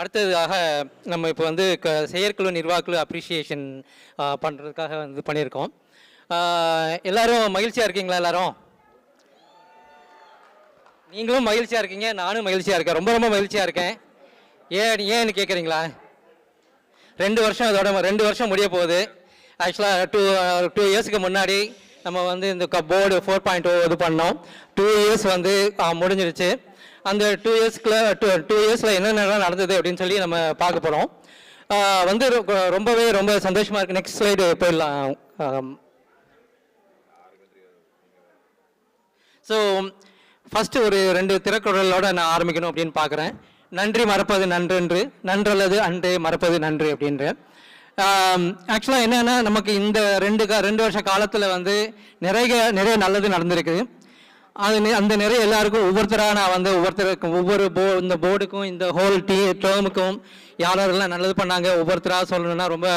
அடுத்ததாக நம்ம இப்போ வந்து செயற்குழு நிர்வாகக்குழு அப்ரிஷியேஷன் பண்ணுறதுக்காக வந்து பண்ணியிருக்கோம். எல்லோரும் மகிழ்ச்சியாக இருக்கீங்களா? எல்லோரும் நீங்களும் மகிழ்ச்சியாக இருக்கீங்க, நானும் மகிழ்ச்சியாக இருக்கேன், ரொம்ப ரொம்ப மகிழ்ச்சியாக இருக்கேன். ஏன்னு கேட்குறீங்களா? 2 வருஷம் அதோட 2 வருஷம் முடிய போகுது. ஆக்சுவலாக டூ இயர்ஸுக்கு முன்னாடி நம்ம வந்து இந்த போர்டு 4.0 இது பண்ணோம். 2 இயர்ஸ் வந்து முடிஞ்சிருச்சு. அந்த 2 இயர்ஸில் என்னென்னலாம் நடந்தது அப்படின்னு சொல்லி நம்ம பார்க்க போகிறோம். வந்து ரொம்ப சந்தோஷமாக இருக்குது. நெக்ஸ்ட் ஸ்லைடு போயிடலாம். ஸோ ஃபஸ்ட்டு ஒரு 2 திரைக்குறளோடு நான் ஆரம்பிக்கணும் அப்படின்னு பார்க்குறேன். நன்றி மறப்பது நன்றென்று, நன்றல்லது அன்றே மறப்பது நன்று அப்படின்ற. ஆக்சுவலாக என்னென்னா, நமக்கு இந்த 2 வருஷ காலத்தில் வந்து நிறைய நல்லது நடந்திருக்கு. அந்த நிறைய எல்லாருக்கும் ஒவ்வொருத்தராக நான் வந்து இந்த போர்டுக்கும் இந்த ஹோல் டேர்முக்கும் யாரெல்லாம் நல்லது பண்ணாங்க ஒவ்வொருத்தராக சொல்லணும்னா ரொம்ப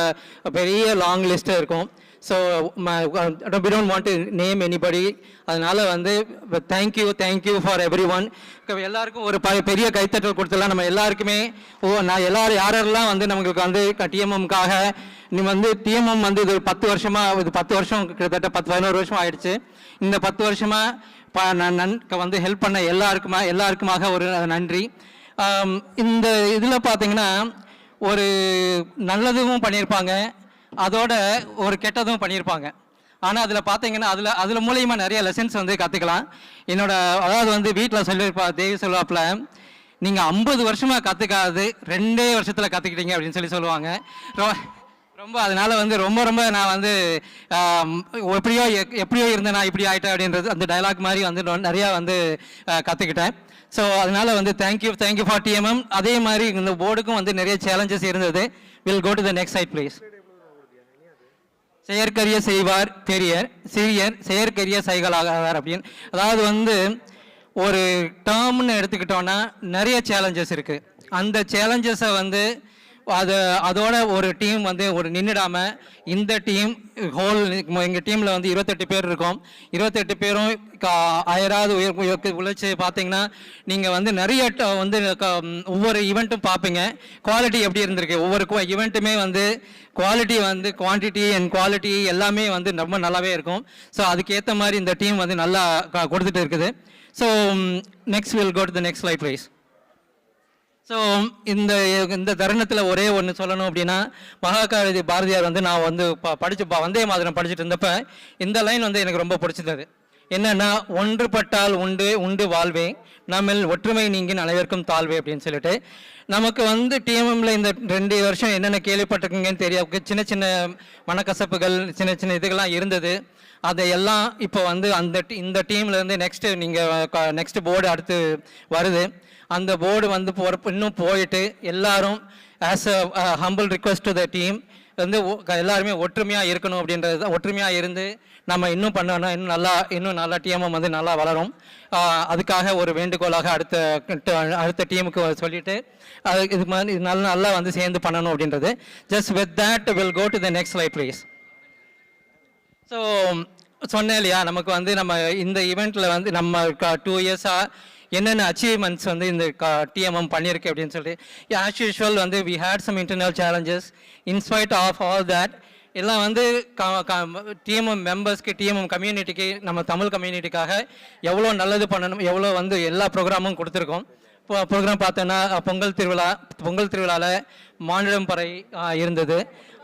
பெரிய லாங் லிஸ்ட்டாக இருக்கும். So we don't want to name anybody. அதனால் வந்து தேங்க்யூ ஃபார் எவ்ரி ஒன். எல்லாருக்கும் ஒரு பெரிய கைத்தட்டல் கொடுத்துடலாம். நம்ம எல்லாருக்குமே யாரெல்லாம் வந்து நம்மளுக்கு வந்து டிஎம்எம்காக நீ வந்து டிஎம்எம் வந்து இது 10 வருஷம் கிட்டத்தட்ட 10-11 வருஷம் ஆயிடுச்சு. இந்த 10 வருஷமாக வந்து ஹெல்ப் பண்ண எல்லாருக்குமாக ஒரு நன்றி. இந்த இதில் பார்த்தீங்கன்னா ஒரு நல்லதும் பண்ணியிருப்பாங்க, அதோட ஒரு கெட்டதும் பண்ணியிருப்பாங்க. ஆனால் அதில் பார்த்தீங்கன்னா அதில் மூலியமாக நிறைய லெசன்ஸ் வந்து கற்றுக்கலாம். அதாவது வந்து வீட்டில் சொல்லியிருப்பா தேவி சொல்லுவாப்பில், நீங்கள் 50 வருஷமாக கற்றுக்காது 2 வருஷத்தில் கற்றுக்கிட்டீங்க அப்படின்னு சொல்லுவாங்க. ரொம்ப அதனால் வந்து ரொம்ப நான் வந்து எப்படியோ இருந்தேன், நான் இப்படி ஆகிட்டேன் அப்படின்றது அந்த டைலாக் மாதிரி வந்து நிறையா வந்து கற்றுக்கிட்டேன். ஸோ அதனால் வந்து தேங்க்யூ ஃபார் டிஎம்எம். அதே மாதிரி இந்த போர்டுக்கும் வந்து நிறைய சேலஞ்சஸ் இருந்தது. We'll go to the next slide please. செயற்கரிய செய்வார் பெரியர், சிறியர் செயற்கரிய சைகளாகார் அப்படின்னு. அதாவது வந்து ஒரு டேர்ம்னு எடுத்துக்கிட்டோன்னா நிறைய சேலஞ்சஸ் இருக்குது. அந்த சேலஞ்சஸை வந்து அதோட ஒரு டீம் வந்து நின்றுடாமல் இந்த டீம் ஹோல் எங்கள் டீமில் வந்து 28 பேர் இருக்கோம். 28 பேரும் அயராது உழைச்சி பார்த்தீங்கன்னா நீங்கள் வந்து நிறைய வந்து ஒவ்வொரு ஈவெண்ட்டும் பார்ப்பீங்க. குவாலிட்டி எப்படி இருந்திருக்கு, ஒவ்வொரு ஈவெண்ட்டுமே வந்து குவாலிட்டி வந்து குவான்டிட்டி அண்ட் குவாலிட்டி எல்லாமே வந்து ரொம்ப நல்லாவே இருக்கும். ஸோ அதுக்கேற்ற மாதிரி இந்த டீம் வந்து நல்லா கொடுத்துட்டு இருக்குது. So next we'll go to the next slide please. So இந்த தருணத்தில் ஒரே ஒன்று சொல்லணும் அப்படின்னா, மகாகவி பாரதியார் வந்து நான் வந்து வந்தே மாதிரம் படிச்சுட்டு இருந்தப்ப இந்த லைன் வந்து எனக்கு ரொம்ப பிடிச்சிருந்தது. என்னன்னா, ஒன்றுபட்டால் உண்டு வாழ்வே, நம்மில் ஒற்றுமை நீங்கின் அனைவருக்கும் தாழ்வே அப்படின்னு சொல்லிட்டு. நமக்கு வந்து டிஎம்எம்ல இந்த 2 வருஷம் என்னென்ன கேள்விப்பட்டிருக்கீங்கன்னு தெரியாது. சின்ன மனக்கசப்புகள் சின்ன இதுகள்லாம் இருந்தது. அதையெல்லாம் இப்போ வந்து இந்த டீம்லேருந்து நெக்ஸ்ட் போர்டு அடுத்து வருது. அந்த போர்டு வந்து இன்னும் போயிட்டு எல்லாரும் as a humble request to the team வந்து எல்லாருமே ஒற்றுமையாக இருக்கணும் அப்படின்றது. ஒற்றுமையாக இருந்து நம்ம இன்னும் பண்ணோன்னா இன்னும் நல்லா டிஎம்எம் வந்து நல்லா வளரும். அதுக்காக ஒரு வேண்டுகோளாக அடுத்த டீமுக்கு சொல்லிட்டு இது மாதிரி நல்லா வந்து சேர்ந்து பண்ணணும் அப்படின்றது. Just with that we'll go to the next slide please. So சொன்னேன் இல்லையா, நமக்கு வந்து நம்ம இந்த ஈவெண்ட்டில் வந்து நம்ம 2 இயர்ஸாக என்னென்ன அச்சீவ்மெண்ட்ஸ் வந்து இந்த டிஎம்எம் பண்ணியிருக்கு அப்படின்னு சொல்லிட்டு. ஆஸ் யூஷுவல் வந்து we had some internal challenges. In spite of all that எல்லாம் வந்து டிஎம்எம் மெம்பர்ஸ்க்கு, டிஎம்எம் கம்யூனிட்டிக்கு, நம்ம தமிழ் கம்யூனிட்டிக்காக எவ்வளோ நல்லது பண்ணணும், எவ்வளோ வந்து எல்லா ப்ரோக்ராமும் கொடுத்துருக்கோம். ப்ரோக்ராம் பார்த்தோன்னா பொங்கல் திருவிழாவில் மாநிலம் பறை இருந்தது.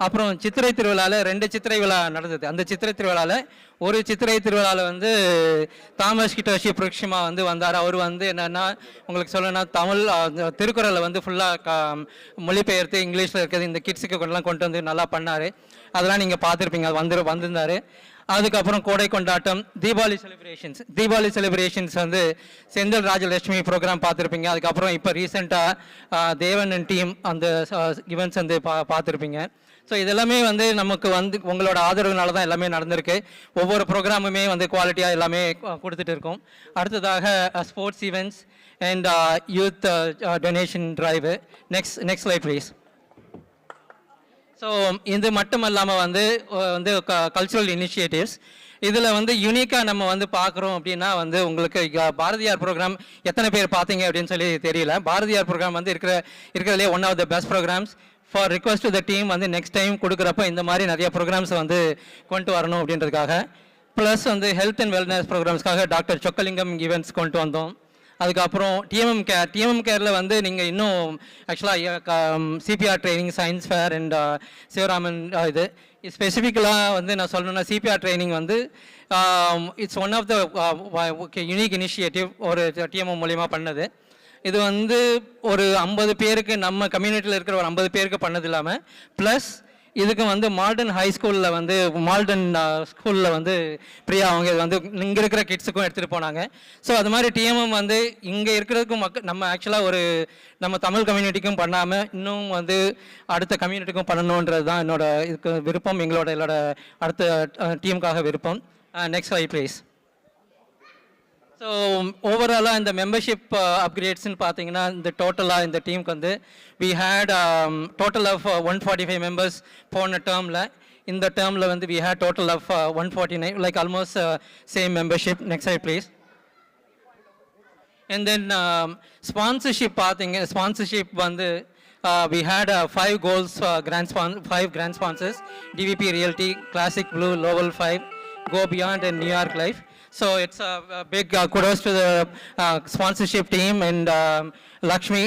அப்புறம் சித்திரை திருவிழாவில் 2 சித்திரை விழா நடந்தது. அந்த சித்திரை திருவிழாவில் ஒரு சித்திரை திருவிழாவில் வந்து தாமஸ் கிட்டோஷி புரக்ஷிமா வந்து வந்தார். அவர் வந்து என்னென்னா, உங்களுக்கு சொல்லணும்னா தமிழ் திருக்குறளை வந்து ஃபுல்லாக மொழிபெயர்த்து இங்கிலீஷில் இருக்கிறது இந்த கிட்ஸுக்கு கொண்டு வந்து நல்லா பண்ணார். அதெல்லாம் நீங்கள் பார்த்துருப்பீங்க. அது வந்திருந்தார். அதுக்கப்புறம் கோடை கொண்டாட்டம், தீபாவளி செலிப்ரேஷன்ஸ் வந்து செந்தில் ராஜலட்சுமி ப்ரோக்ராம் பார்த்துருப்பீங்க. அதுக்கப்புறம் இப்போ ரீசெண்டாக தேவன் அண்ட் டீம் அந்த ஈவெண்ட்ஸ் வந்து பார்த்துருப்பீங்க. ஸோ இதெல்லாமே வந்து நமக்கு வந்து உங்களோட ஆதரவுனால தான் எல்லாமே நடந்திருக்கு. ஒவ்வொரு ப்ரோக்ராமுமே வந்து குவாலிட்டியாக எல்லாமே கொடுத்துட்டு இருக்கோம். அடுத்ததாக sports events and youth donation drive. Next slide please. So இது மட்டும் இல்லாமல் வந்து கல்ச்சுரல் இனிஷியேட்டிவ்ஸ் இதில் வந்து யூனிக்காக நம்ம வந்து பார்க்குறோம் அப்படின்னா வந்து உங்களுக்கு பாரதியார் ப்ரோக்ராம் எத்தனை பேர் பார்த்தீங்க அப்படின்னு சொல்லி தெரியல. பாரதியார் ப்ரோக்ராம் வந்து இருக்கிறதுலே one of the best programs. For request to the team வந்து நெக்ஸ்ட் டைம் கொடுக்குறப்ப இந்த மாதிரி நிறைய ப்ரோக்ராம்ஸை வந்து கொண்டு வரணும் அப்படின்றதுக்காக. ப்ளஸ் வந்து ஹெல்த் அண்ட் வெல்னஸ் ப்ரோக்ராம்ஸ்க்காக டாக்டர் சொக்கலிங்கம் ஈவெண்ட்ஸ் கொண்டு வந்தோம். அதுக்கப்புறம் டிஎம்எம் கேரில் வந்து நீங்கள் இன்னும் ஆக்சுவலாக CPR training, science fair and Sivaraman இது ஸ்பெசிஃபிக்கலாக வந்து நான் சொல்லணும்னா சிபிஆர் ட்ரைனிங் வந்து it's one of the unique initiative ஒரு டிஎம்எம் மூலிமா பண்ணது. இது வந்து ஒரு 50 பேருக்கு நம்ம கம்யூனிட்டியில் இருக்கிற ஒரு 50 பேருக்கு பண்ணது இல்லாமல் ப்ளஸ் இதுக்கு வந்து மால்டன் ஹை ஸ்கூலில் வந்து மால்டன் ஸ்கூலில் வந்து பிரியா அவங்க இது வந்து இங்கே இருக்கிற கிட்ஸுக்கும் எடுத்துகிட்டு போனாங்க. ஸோ அது மாதிரி டிஎம்எம் வந்து இங்கே இருக்கிறதுக்கும் நம்ம ஆக்சுவலாக ஒரு நம்ம தமிழ் கம்யூனிட்டிக்கும் பண்ணாமல் இன்னும் வந்து அடுத்த கம்யூனிட்டிக்கும் பண்ணணுன்றது தான் என்னோட இதுக்கு விருப்பம், எங்களோட அடுத்த டீமுக்காக விருப்பம். Next slide please. ஸோ ஓவராலாக இந்த மெம்பர்ஷிப் அப்கிரேட்ஸ்ன்னு பார்த்தீங்கன்னா இந்த டோட்டலாக இந்த டீமுக்கு வந்து we had total of 145 members போன டேர்மில். இந்த டேர்மில் வந்து we had total of 149 like almost same membership. Next slide please. And then sponsorship பார்த்தீங்க, ஸ்பான்சர்ஷிப் வந்து we had 5 goals, 5 grand sponsors: DVP Realty, Classic Blue, Lowell 5, Go Beyond and New York Life. So it's a big kudos to the sponsorship team and Lakshmi,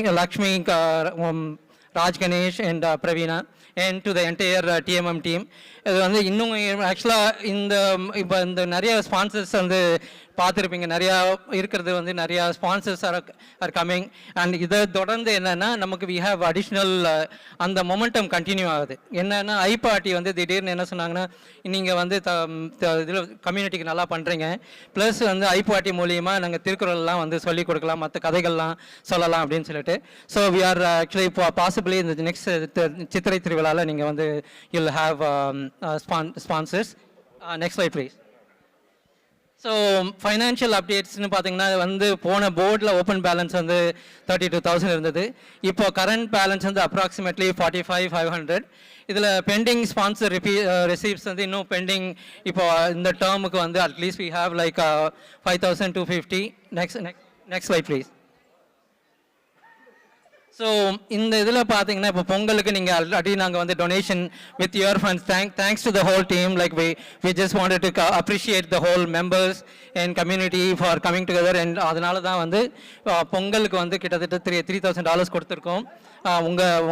Raj Ganesh and Pravina, and to the entire TMM team. இது வந்து இன்னும் ஆக்சுவலாக இப்போ இந்த நிறைய sponsors வந்து பார்த்துருப்பீங்க, நிறையா இருக்கிறது வந்து நிறையா ஸ்பான்சர்ஸ் ஆர் கம்மிங். அண்ட் இதை தொடர்ந்து என்னென்னா நமக்கு வி ஹேவ் அடிஷ்னல் அந்த மொமெண்டம் கண்டினியூ ஆகுது. என்னென்னா ஐபார்ட்டி வந்து திடீர்னு என்ன சொன்னாங்கன்னா, நீங்கள் வந்து இதில் கம்யூனிட்டிக்கு நல்லா பண்ணுறீங்க, ப்ளஸ் வந்து ஐபார்ட்டி மூலியமாக நாங்கள் திருக்குறள்லாம் வந்து சொல்லிக் கொடுக்கலாம், மற்ற கதைகள்லாம் சொல்லலாம் அப்படின்னு சொல்லிட்டு. So we are actually possibly இந்த நெக்ஸ்ட் சித்திரை திருவிழாவில் நீங்கள் வந்து you'll have sponsors. Next slide please. So financial அப்டேட்ஸ்னு பார்த்தீங்கன்னா வந்து போன போர்டில் ஓப்பன் பேலன்ஸ் வந்து 32,000 இருந்தது. இப்போ கரண்ட் பேலன்ஸ் வந்து அப்ராக்சிமேட்லி 45,500. இதில் பெண்டிங் ஸ்பான்சர் ரிசீப்ஸ் வந்து இன்னும் பெண்டிங். இப்போ இந்த டேர்முக்கு வந்து at least we have like 5,250. Next slide please. So இந்த இதில் பார்த்தீங்கன்னா இப்போ பொங்கலுக்கு நீங்கள் ஆல்ரெடி நாங்கள் வந்து donation with your funds, thanks to the whole team. Like we just wanted to appreciate the whole members and community for coming together. And அதனால தான் வந்து பொங்கலுக்கு வந்து கிட்டத்தட்ட $3,000 கொடுத்துருக்கோம்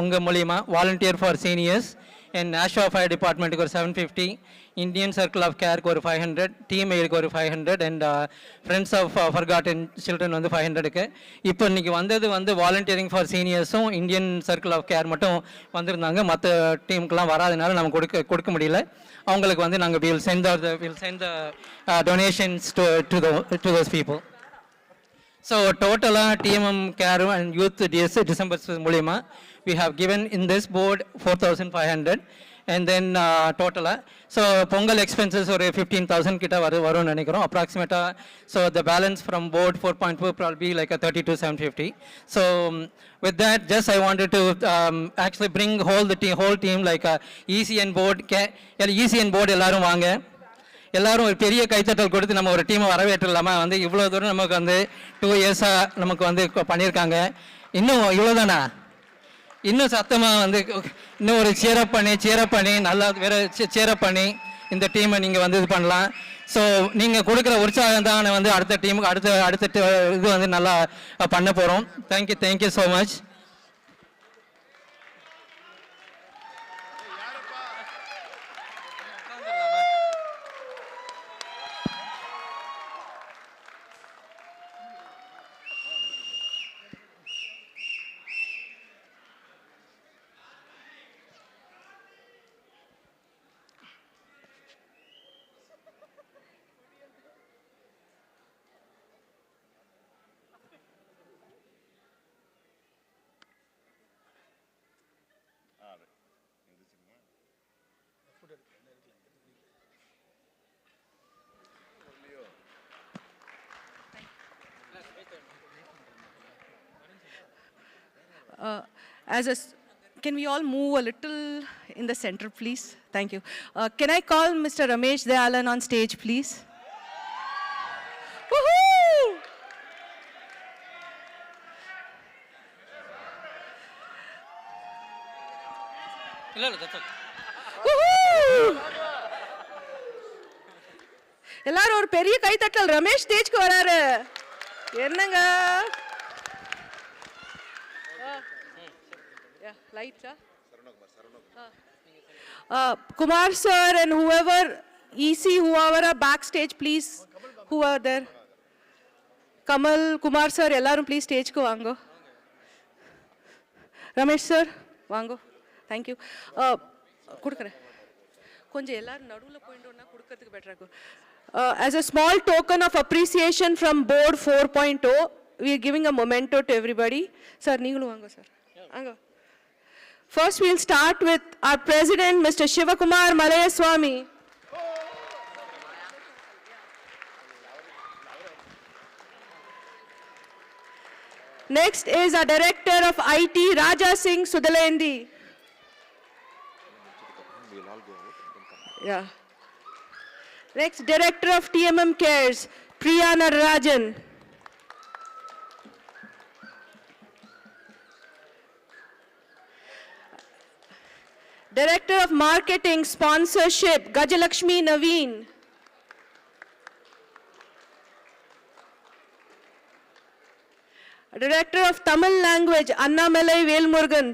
உங்கள் மூலிமா. Volunteer for seniors and national fire டிபார்ட்மெண்ட்டுக்கு ஒரு 750, இந்தியன் சர்க்கிள் ஆஃப் கேருக்கு ஒரு 500, டீம் எய்டுக்கு ஒரு 500 and friends of forgotten children வந்து 500க்கு. இப்போ இன்றைக்கி வந்தது வந்து வாலண்டியரிங் ஃபார் சீனியர்ஸும் இந்தியன் சர்க்கிள் ஆஃப் கேர் மட்டும் வந்திருந்தாங்க. மற்ற டீமுக்கெலாம் வராதனால நம்ம கொடுக்க முடியல. அவங்களுக்கு வந்து நாங்கள் will send the donations to those people. So டோட்டலாக TMM care and youth December மூலிமா we have given in this board 4,500 and then டோட்டலாக. ஸோ பொங்கல் எக்ஸ்பென்சஸ் ஒரு 15,000 கிட்ட வரும்னு நினைக்கிறோம் அப்ராக்சிமேட்டாக. So the balance from board 4.4 probably like a 32,750. So with that just I wanted to actually bring whole team like ECN board. ECN board எல்லாரும் வாங்க, எல்லாரும் ஒரு பெரிய கைத்தட்டல் கொடுத்து நம்ம ஒரு டீமை வரவேற்றலாமா. வந்து இவ்வளோ தூரம் நமக்கு வந்து 2 இயர்ஸாக நமக்கு வந்து பண்ணியிருக்காங்க. இன்னும் இவ்வளோதானா, இன்னும் சத்தமாக வந்து இன்னும் ஒரு சேரப் பண்ணி நல்லா வேறு சேரப் பண்ணி இந்த டீமை நீங்கள் வந்து இது பண்ணலாம். ஸோ நீங்கள் கொடுக்குற உற்சாகம் தான் வந்து அடுத்த டீமுக்கு அடுத்த இது வந்து நல்லா பண்ண போகிறோம். Thank you so much. Can we all move a little in the center, please? Thank you. Can I call Mr. Ramesh Dayalan on stage, please? Woohoo! எல்லாரும் ஒரு பெரிய கைத்தட்டல். ரமேஷ் ஸ்டேஜ்க்கு வராரு. என்னங்க? Lights, Kumar sir and whoever, EC, whoever are backstage, please, who are there? Kamal, Kumar sir, ellarum please stage ku vaango. Ramesh sir, vaango. Thank you. Kudukren. Konja ellarum naduvula poindona kudukradhukku better irukum. As a small token of appreciation from board 4.0, we are giving a memento to everybody. Sir, neengulu vaango sir. Vaango. First, we'll start with our president, Mr. Shivakumar Malayaswamy. Next is our director of IT, Raja Singh Sudalendi. Yeah. Next, director of TMM Cares, Priya Natarajan. Director of Marketing Sponsorship, Gajalakshmi Naveen. Director of Tamil Language, Annamalai Velmurugan.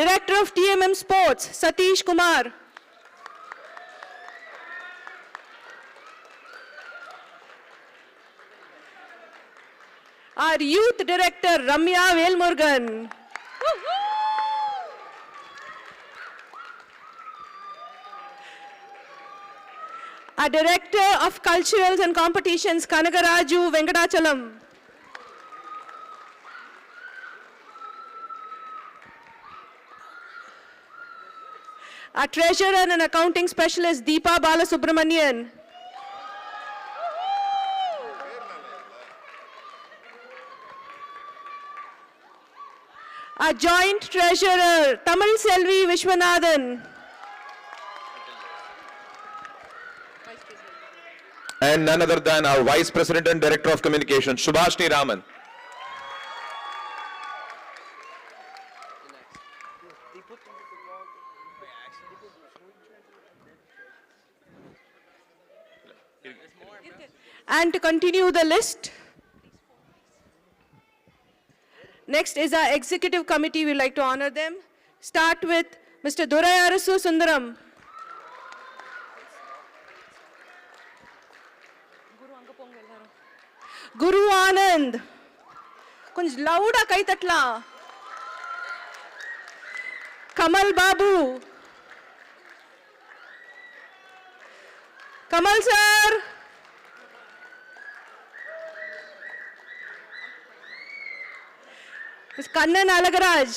Director of TMM Sports, Satish Kumar. Our youth director, Ramya Velmurugan. Our director of culturals and competitions, Kanagaraju Venkatachalam. Our treasurer and accounting specialist, Deepa Balasubramanian. Our joint treasurer, Tamil Selvi Vishwanathan. And none other than our Vice President and Director of Communications, Subhashni Raman. And to continue the list, next is our executive committee. We'd like to honor them. Start with Mr. Durayarasu Sundaram. Guru Anand. Kunj louda kai tatla. Kamal Babu. Kamal sir. Ms. Kannan Alagaraj.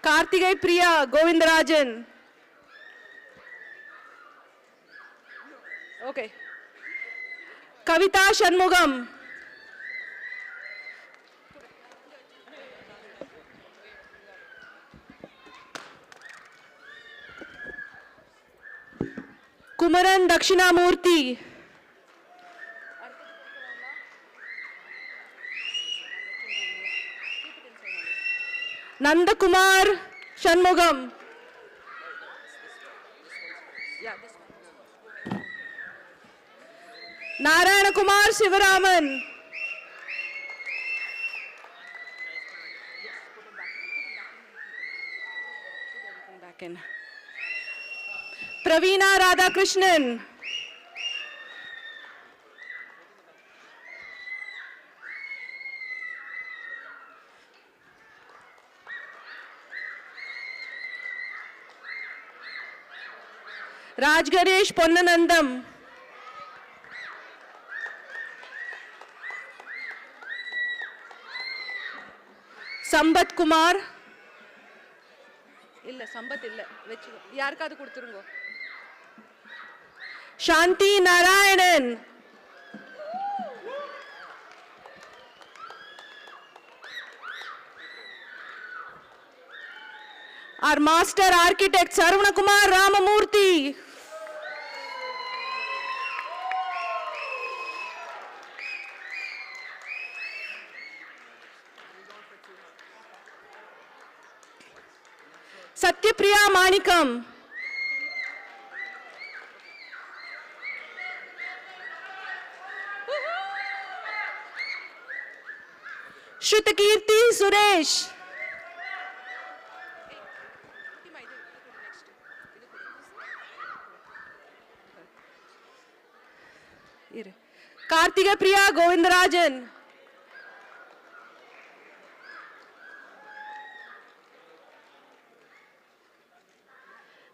Kartigai Priya Govindarajan. Okay. Kavita Shanmugam. Kumaran Dakshinamurthy. Nandakumar Shanmugam. Narayana Kumar Sivaraman. Praveena Radhakrishnan. Rajganesh Ponnanandam. Sambat Kumar. இல்ல சம்பத் இல்ல வெச்சு யாருக்காவது கொடுத்துருங்க. Shanti Narayanan. Our master architect Sarvanakumar Ramamurthy. Satyapriya Manikam. Shrutakirti Suresh. Kartika Priya Govindarajan.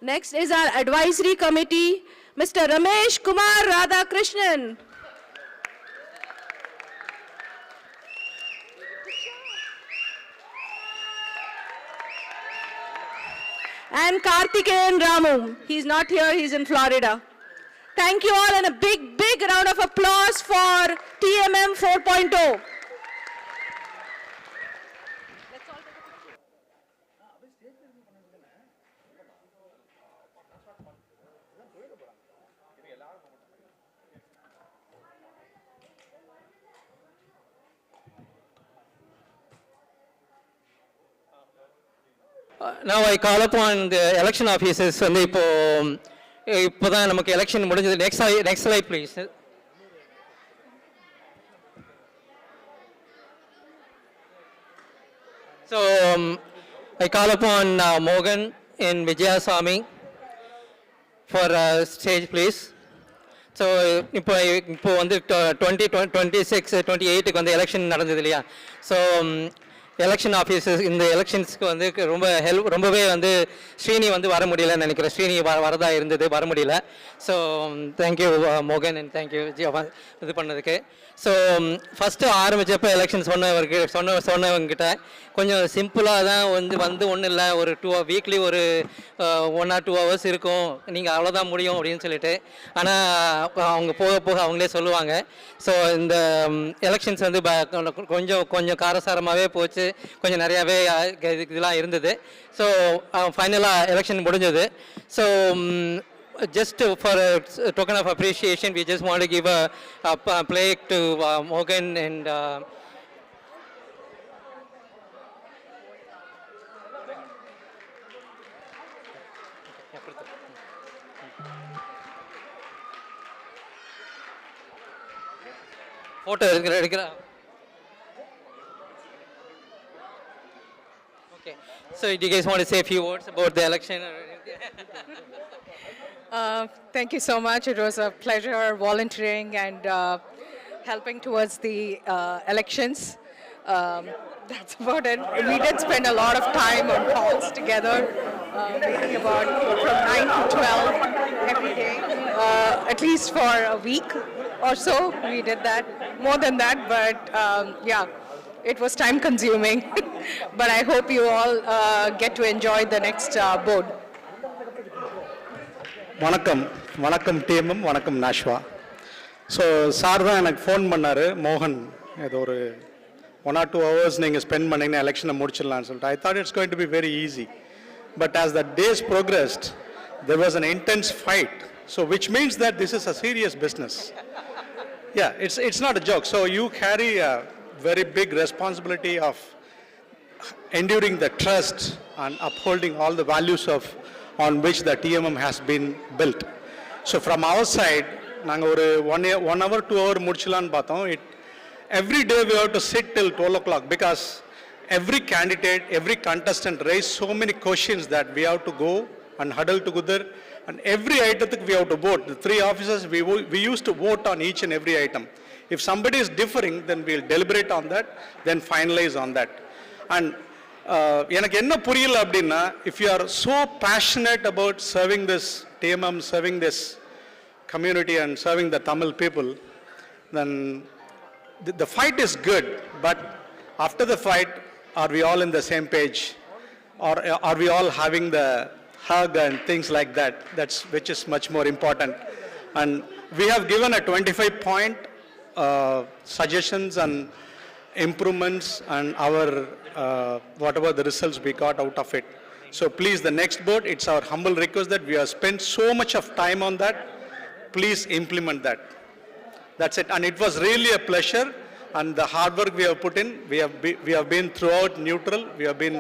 Next is our advisory committee, Mr. Ramesh Kumar Radhakrishnan. And Karthikeyan Ramu. He's not here, he's in Florida. Thank you all and a big, big round of applause for TMM 4.0. Now I call upon the election officers வந்து இப்போதான் நமக்கு election முடிஞ்சது. Next slide please. So I call upon Mogan and Vijayaswamy for stage please. So இப்போ வந்து 2026 28க்கு வந்து election நடந்தது இல்லையா? So election officers இந்த எலெக்ஷன்ஸ்க்கு வந்து ரொம்பவே வந்து ஸ்ரீனி வந்து வர முடியலன்னு நினைக்கிறேன். ஸ்ரீனி வரதா இருந்தது, வர முடியல. ஸோ தேங்க்யூ மோகன் அண்ட் தேங்க்யூ இது பண்ணதுக்கு. ஸோ ஃபஸ்ட்டு ஆரம்பித்தப்போ எலெக்ஷன் சொன்னவங்ககிட்ட கொஞ்சம் சிம்பிளாக தான் வந்து ஒன்றும் இல்லை, ஒரு வீக்லி ஒரு 1 or 2 hours இருக்கும், நீங்கள் அவ்வளோதான் முடியும் அப்படின்னு சொல்லிட்டு. ஆனால் அவங்க போக அவங்களே சொல்லுவாங்க. ஸோ இந்த எலெக்ஷன்ஸ் வந்து கொஞ்சம் காரசாரமாகவே போச்சு, கொஞ்சம் நிறையாவே இதெல்லாம் இருந்தது. ஸோ ஃபைனலாக எலெக்ஷன் முடிஞ்சது. So just for a token of appreciation, we just want to give a plaque to Morgan and photo எடுக்கிற. Okay, so do you guys want to say a few words about the election or anything? Thank you so much. It was a pleasure volunteering and helping towards the elections. That's about it. We did spend a lot of time on calls together, maybe about from 9 to 12 every day, at least for a week or so. We did that, more than that, but yeah, it was time consuming. But I hope you all get to enjoy the next board. வணக்கம் TMM, வணக்கம் நாஷ்வா. So sir தான் எனக்கு phone பண்ணார், மோகன் ஏதோ ஒரு 1 or 2 hours நீங்கள் spend பண்ணிங்கன்னா எலெக்ஷனை முடிச்சிடலான்னு சொல்லிட்டு. I thought it's going to be very easy, but as the days progressed there was an intense fight, so which means that this is a serious business. Yeah, it's not a joke. So you carry a very big responsibility of enduring the trust and upholding all the values on which the TMM has been built. So from our side, நாங்கள் ஒரு 1 hour 2 hour முடிச்சலான்னு பார்த்தோம். Every day we have to sit till 12 o'clock because every candidate, every contestant raised so many questions that we have to go and huddle together, and every item we have to vote. The 3 officers, we used to vote on each and every item. If somebody is differing, then we'll deliberate on that, then finalize on that. And எனக்கு என்ன புரியல அப்படின்னா, if you are so passionate about serving this TMM, serving this community and serving the Tamil people, then the fight is good, but after the fight, are we all in the same page, or are we all having the hug and things like that? Which is much more important. And we have given a 25-point suggestions and improvements and our whatever the results we got out of it. So please, the next board, it's our humble request that we have spent so much of time on that. Please implement that. That's it. And it was really a pleasure. And the hard work we have put in, we have been throughout neutral. We have been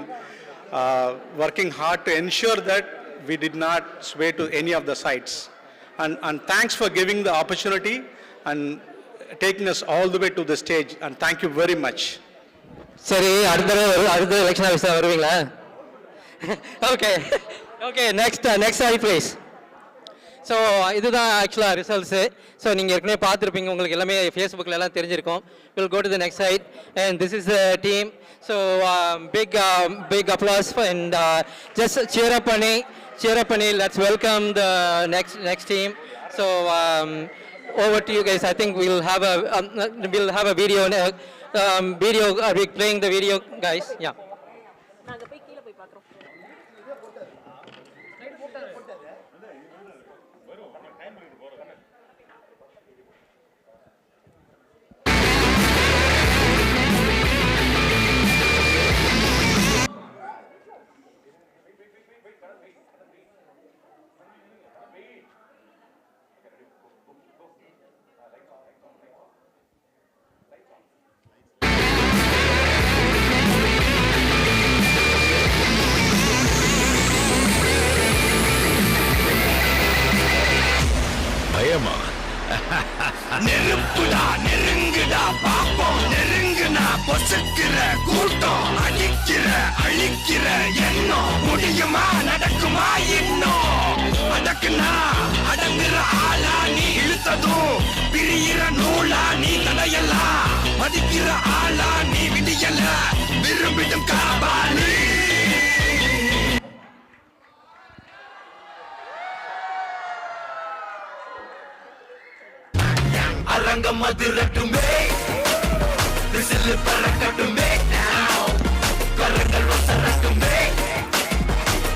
working hard to ensure that we did not sway to any of the sides. And thanks for giving the opportunity and taking us all the way to the stage. And thank you very much. சரி, அடுத்த election officer வருவீங்களா? Okay okay, next ஆய் please. So இதுதான் ஆக்சுவலாக results. So நீங்கள் ஏற்கனவே பார்த்துருப்பீங்க, உங்களுக்கு எல்லாமே ஃபேஸ்புக்கில் எல்லாம் தெரிஞ்சிருக்கும். We'll go to the next slide and this is the team. So big applause and just cheer up பண்ணி let's welcome the next team. So over to you guys. I think we'll have a video. Are we playing the video, guys? Yeah. நெருப்புடா நெருங்குடா பாப்போம், நெருங்குனா பொசுக்கிற கூட்டம், அடிக்கிற அழிக்கிற எண்ணம், முடியுமா நடக்குமா இன்னும், அடக்குனா அடங்குற ஆளா நீ இழுத்ததும், பிரியிற நூலா நீ தடையலாம், மதிக்கிற ஆளா நீ விடியல, விரும்பிடும் காபாலி. அரங்கம் அதிரட்டுமே, விசில் பறக்கட்டுமே, கரங்கள் வசரட்டுமே,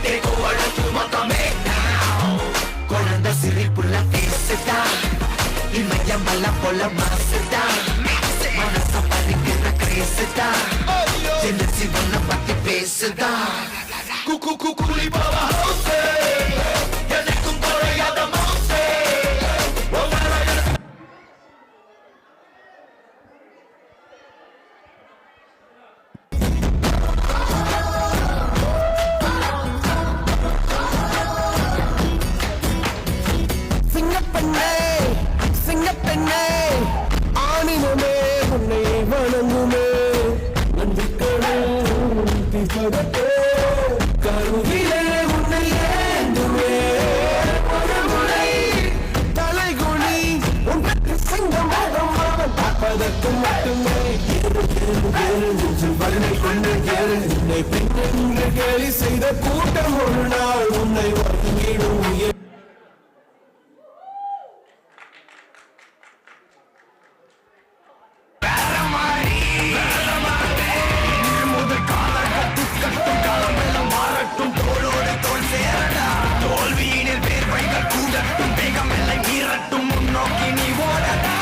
தேகோ அழகு மொத்தமே, குழந்தை சிரிப்புள்ள பேசுதா, இமயமல்ல போல மாசுதா, மனச பறிக்கிற கிரேசுதா, என்ன சிவன பத்தி பேசுதா, குக்கு குக்குலி பாவா ஹவுசே, எனக்கும் குறையாத மவுசே. சிங்கப்பெண்ணே ஆணினமே உன்னை வணங்குமே, கருவிலே உன்னை ஏந்துமே, தலைகுனி உனக்கு சிங்கமாக பார்ப்பதற்கு மட்டுமே, வலிமை கொண்டு கேளு உன்னை பெண் என்று கேலி செய்த கூட்டம் ஒரு நாள் உன்னை வணங்கிடும். தோல்வியினில் பேர்வைகள் கூடட்டும், வேகம் எல்லை மீறட்டும், முன்னோக்கி நீ ஓடடா.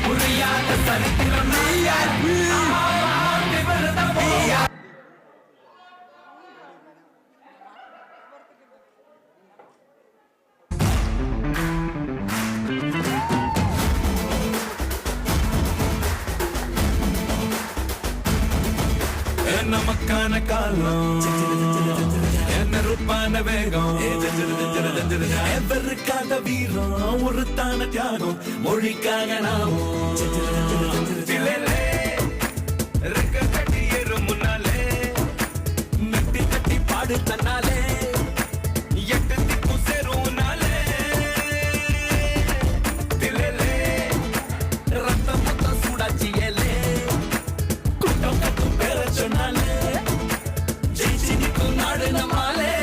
புரியாத சரித்திரம் நமக்கான காலம், நெருப்பான வேகம், எவருக்காக வீரம், ஒரு தான தியாகம், மொழிக்காக நாமும் ரெக்க கட்டி ஏறும் முன்னாலே, நட்டி கட்டி பாடு தன்னாலே, எட்டு திப்பு சேரும் நாளே, தில்லே ரத்தம் மொத்தம் சூடாச்சியலே, கூட்டம் கட்டும் பேர சொன்னாலே, ஜெயிச்சு நிற்கும் நாடு நம்மாலே.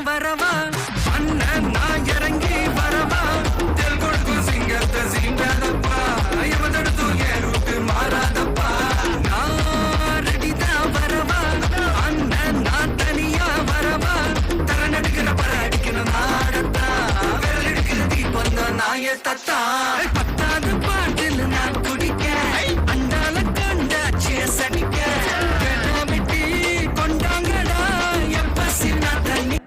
வரவா அண்ணன் நான் இறங்கி வரவா தெல் கொடுக்கும் சிங்கத்தை சீண்டாதப்பா எவதடுத்து ஏறுட்டு மாறாதப்பா நான் ரெடிதான் வரவா அண்ணன் நான் தனியா வரவா தரன் எடுக்கிற பர அடிக்கணும் நாடத்தா விரல் எடுக்கிற தீபம் தான் நாய தத்தா பத்தாவது பாட்டில் நான் குடிக்க அண்டால கண்டாச்சிய சடிக்க விட்டு கொண்டாங்கடா எப்ப சின்ன தண்ணி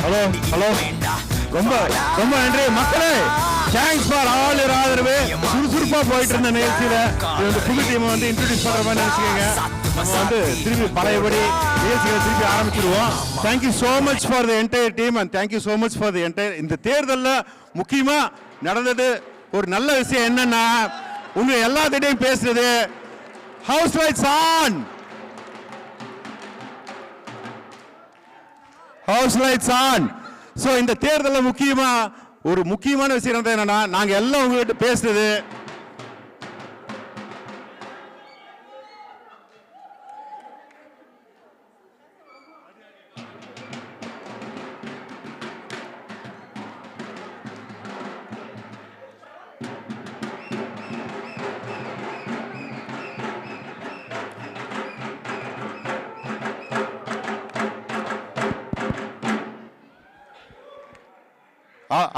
ஹலோ ஹலோ ரொம்ப ரொம்ப நன்றி மக்களே. தேங்க்ஸ் ஃபார் ஆல் யுவர் ஆதரவு. சுறுசுறுப்பா போயிட்டு இருந்த நிகழ்ச்சியில இந்த புது டீமை வந்து இன்ட்ரோடியூஸ் பண்ற மாதிரி நினைச்சுக்கோங்க. நம்ம வந்து திரும்பி பழையபடி நிகழ்ச்சிகளை திருப்பி ஆரம்பிச்சிடுவோம். Thank you so much for the entire team and thank you so much for the entire. இந்த தேர்தலில் முக்கியமா நடந்தது ஒரு நல்ல விஷயம் என்னன்னா, உங்க எல்லாத்திட்டையும் பேசுறது house lights on, house lights on. So இந்த தேர்தலில் முக்கியமா ஒரு முக்கியமான விஷயம் என்னன்னா, நாங்க எல்லாம் உங்ககிட்ட பேசுறது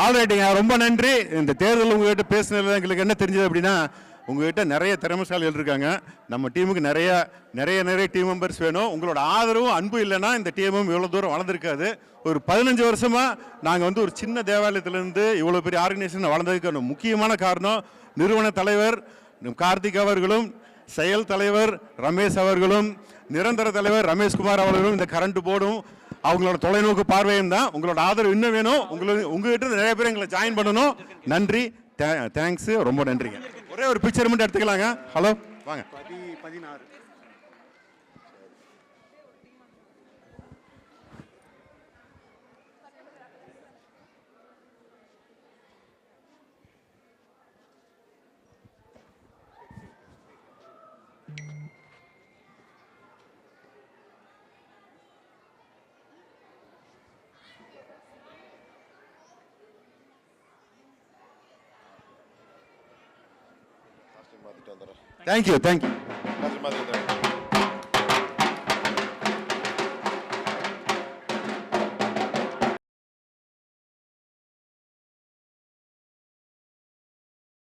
ஆல்ரைட்டுங்க, ரொம்ப நன்றி. இந்த தேர்தல் உங்ககிட்ட பேசினதுல எங்களுக்கு என்ன தெரிஞ்சது அப்படின்னா, உங்ககிட்ட நிறைய திறமைசாலிகள் இருக்காங்க. நம்ம டீமுக்கு நிறைய நிறைய நிறைய டீம் மெம்பர்ஸ் வேணும். உங்களோட ஆதரவும் அன்பு இல்லைன்னா இந்த டீமும் இவ்வளோ தூரம் வளர்ந்துருக்காது. ஒரு 15 வருஷமா நாங்கள் வந்து ஒரு சின்ன தேவாலயத்திலேருந்து இவ்வளோ பெரிய ஆர்கனைசேஷன் வளர்ந்ததுக்கான முக்கியமான காரணம் நிறுவன தலைவர் கார்த்திக் அவர்களும், செயல் தலைவர் ரமேஷ் அவர்களும், நிரந்தர தலைவர் ரமேஷ்குமார் அவர்களும், இந்த கரண்ட் போர்டும் அவங்களோட தொலைநோக்கு பார்வையும் தான். உங்களோட ஆதரவு இன்னும் வேணும். உங்ககிட்ட நிறைய பேர் எங்களை ஜாயின் பண்ணணும். நன்றி, தேங்க்ஸ், ரொம்ப நன்றிங்க. ஒரே ஒரு பிக்சர் மட்டும் எடுத்துக்கலாங்க. ஹலோ வாங்க. 16 தேங்க்யூ தேங்க்யூ. மாதிரி